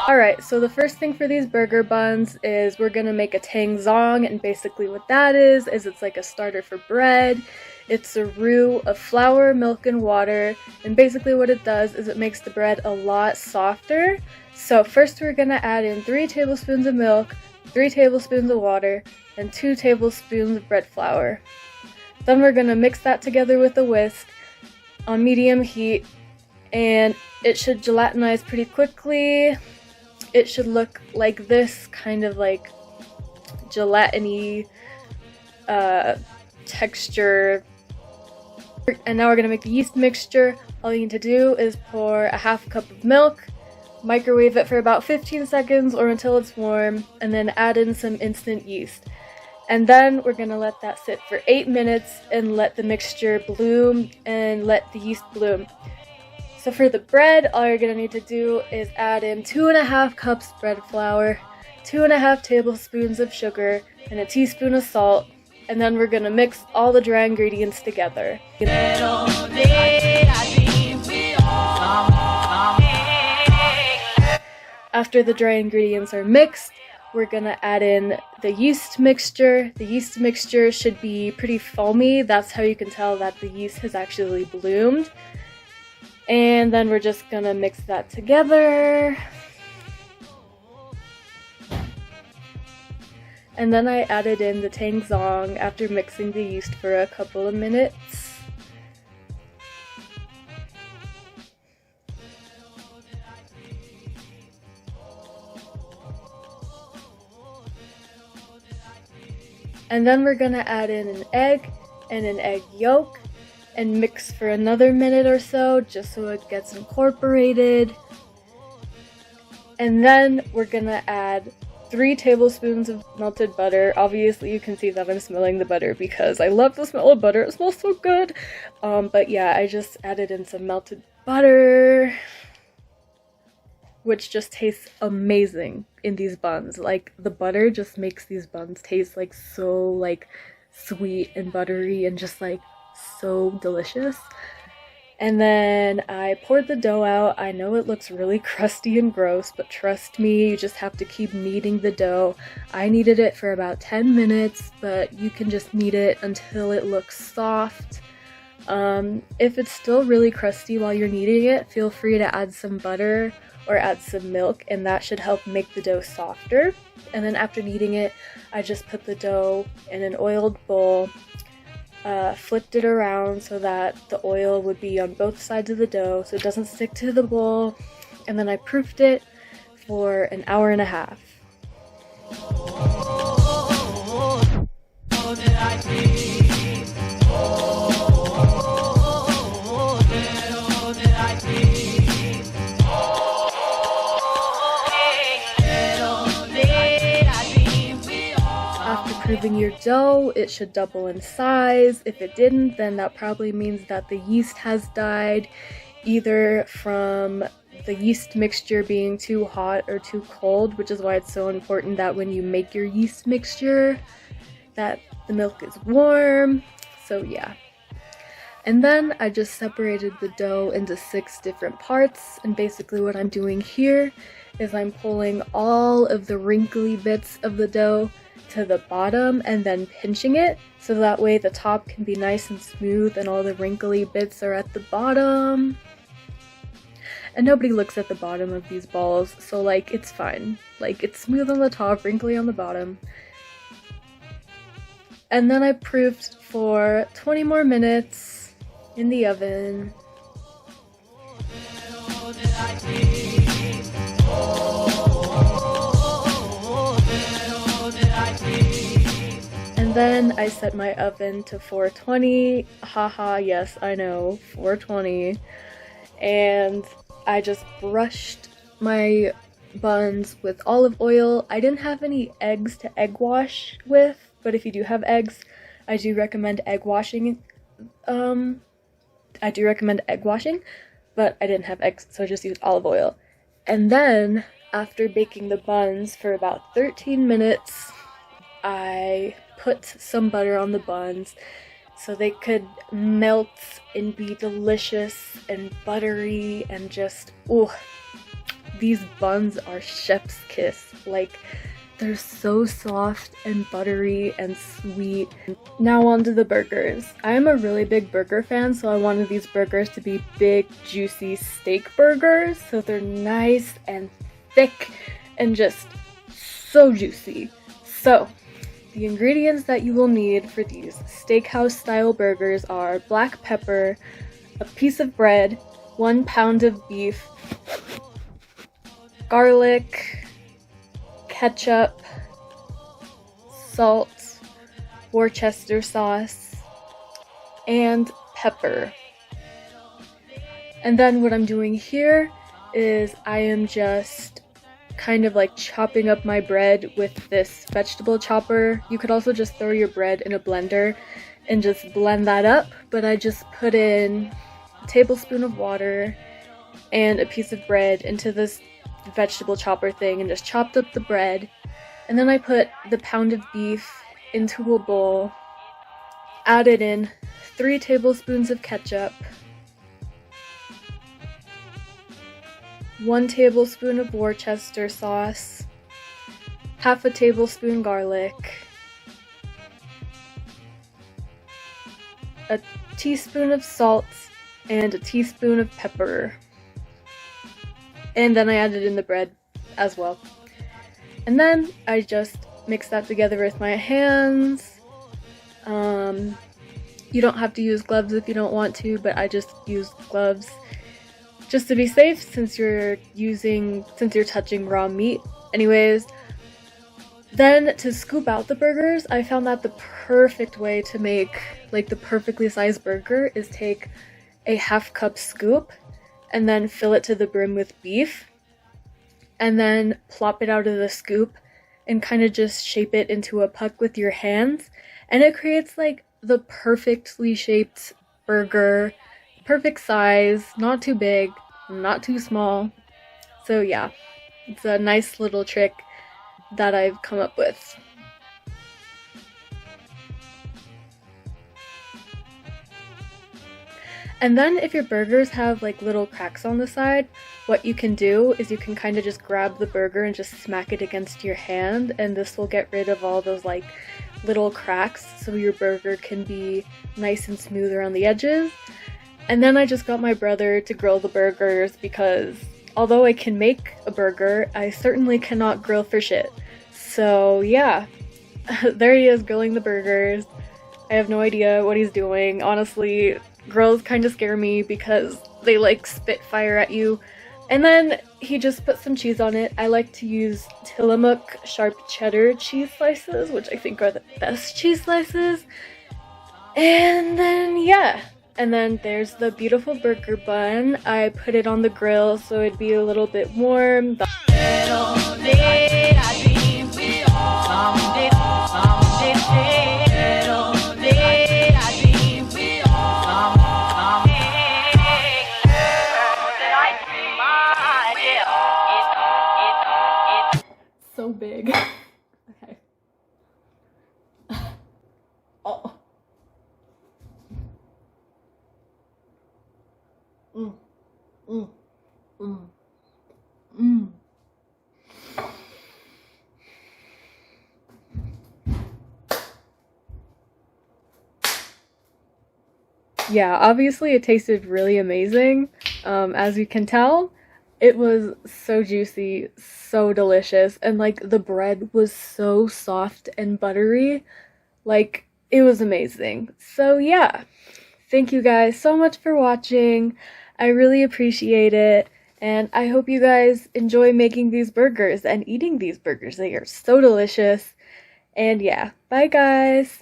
Alright, so the first thing for these burger buns is we're gonna make a tang zong, and basically what that is it's like a starter for bread. It's a roux of flour, milk, and water, and basically what it does is it makes the bread a lot softer. So first we're gonna add in 3 tablespoons of milk, 3 tablespoons of water, and 2 tablespoons of bread flour. Then we're gonna mix that together with a whisk on medium heat, and it should gelatinize pretty quickly. It should look like this, kind of like gelatiny texture. And now we're gonna make the yeast mixture. All you need to do is pour a half cup of milk, microwave it for about 15 seconds or until it's warm, and then add in some instant yeast. And then we're gonna let that sit for 8 minutes and let the mixture bloom and let the yeast bloom. So for the bread, all you're gonna need to do is add in 2.5 cups bread flour, 2.5 tablespoons of sugar, and a teaspoon of salt, and then we're gonna mix all the dry ingredients together. After the dry ingredients are mixed, we're gonna add in the yeast mixture. The yeast mixture should be pretty foamy. That's how you can tell that the yeast has actually bloomed. And then we're just gonna mix that together. And then I added in the tang zong after mixing the yeast for a couple of minutes. And then we're gonna add in an egg and an egg yolk and mix for another minute or so just so it gets incorporated. And then we're gonna add 3 tablespoons of melted butter. Obviously you can see that I'm smelling the butter because I love the smell of butter. It smells so good. But yeah, I just added in some melted butter, which just tastes amazing in these buns. Like, the butter just makes these buns taste like so like sweet and buttery and just like so delicious. And then I poured the dough out. I know it looks really crusty and gross, but trust me, you just have to keep kneading the dough. I kneaded it for about 10 minutes, but you can just knead it until it looks soft. If it's still really crusty while you're kneading it, feel free to add some butter or add some milk, and that should help make the dough softer. And then after kneading it, I just put the dough in an oiled bowl, flipped it around so that the oil would be on both sides of the dough so it doesn't stick to the bowl, and then I proofed it for an hour and a half. Proofing your dough, it should double in size. If it didn't, then that probably means that the yeast has died, either from the yeast mixture being too hot or too cold, which is why it's so important that when you make your yeast mixture that the milk is warm. So yeah. And then I just separated the dough into 6 different parts, and basically what I'm doing here is I'm pulling all of the wrinkly bits of the dough to the bottom and then pinching it so that way the top can be nice and smooth and all the wrinkly bits are at the bottom. And nobody looks at the bottom of these balls, so like it's fine. Like, it's smooth on the top, wrinkly on the bottom. And then I proofed for 20 more minutes in the oven. And then I set my oven to 420. Haha, yes, I know, 420. And I just brushed my buns with olive oil. I didn't have any eggs to egg wash with, but if you do have eggs, I do recommend egg washing. But I didn't have eggs, so I just used olive oil. And then, after baking the buns for about 13 minutes, I put some butter on the buns so they could melt and be delicious and buttery and just, ooh, these buns are chef's kiss. Like, they're so soft and buttery and sweet. Now on to the burgers. I am a really big burger fan, so I wanted these burgers to be big, juicy steak burgers. So they're nice and thick and just so juicy. So, the ingredients that you will need for these steakhouse style burgers are black pepper, a piece of bread, 1 pound of beef, garlic, ketchup, salt, Worcester sauce, and pepper. And then what I'm doing here is I am just kind of like chopping up my bread with this vegetable chopper. You could also just throw your bread in a blender and just blend that up, but I just put in a tablespoon of water and a piece of bread into this vegetable chopper thing and just chopped up the bread. And then I put the pound of beef into a bowl, added in 3 tablespoons of ketchup, 1 tablespoon of Worcester sauce, half a tablespoon garlic, a teaspoon of salt, and a teaspoon of pepper. And then I added in the bread as well. And then I just mix that together with my hands. You don't have to use gloves if you don't want to, but I just use gloves just to be safe since you're touching raw meat. Anyways, then to scoop out the burgers, I found that the perfect way to make like the perfectly sized burger is take a half-cup scoop and then fill it to the brim with beef, and then plop it out of the scoop and kind of just shape it into a puck with your hands, and it creates like the perfectly shaped burger, perfect size, not too big, not too small. So yeah, it's a nice little trick that I've come up with. And then if your burgers have like little cracks on the side, what you can do is you can kind of just grab the burger and just smack it against your hand, and this will get rid of all those like little cracks so your burger can be nice and smooth around the edges. And then I just got my brother to grill the burgers because although I can make a burger, I certainly cannot grill for shit. So yeah, there he is grilling the burgers. I have no idea what he's doing. Honestly, grills kind of scare me because they like spit fire at you. And then he just put some cheese on it. I like to use Tillamook sharp cheddar cheese slices, which I think are the best cheese slices. And then yeah. And then there's the beautiful burger bun. I put it on the grill so it'd be a little bit warm. So big. Okay. Oh. Mm. Mm. Mm. Mm. Yeah, obviously it tasted really amazing. As you can tell, it was so juicy, so delicious, and like the bread was so soft and buttery. Like, it was amazing. So yeah, thank you guys so much for watching. I really appreciate it, and I hope you guys enjoy making these burgers and eating these burgers. They are so delicious. And yeah, bye guys!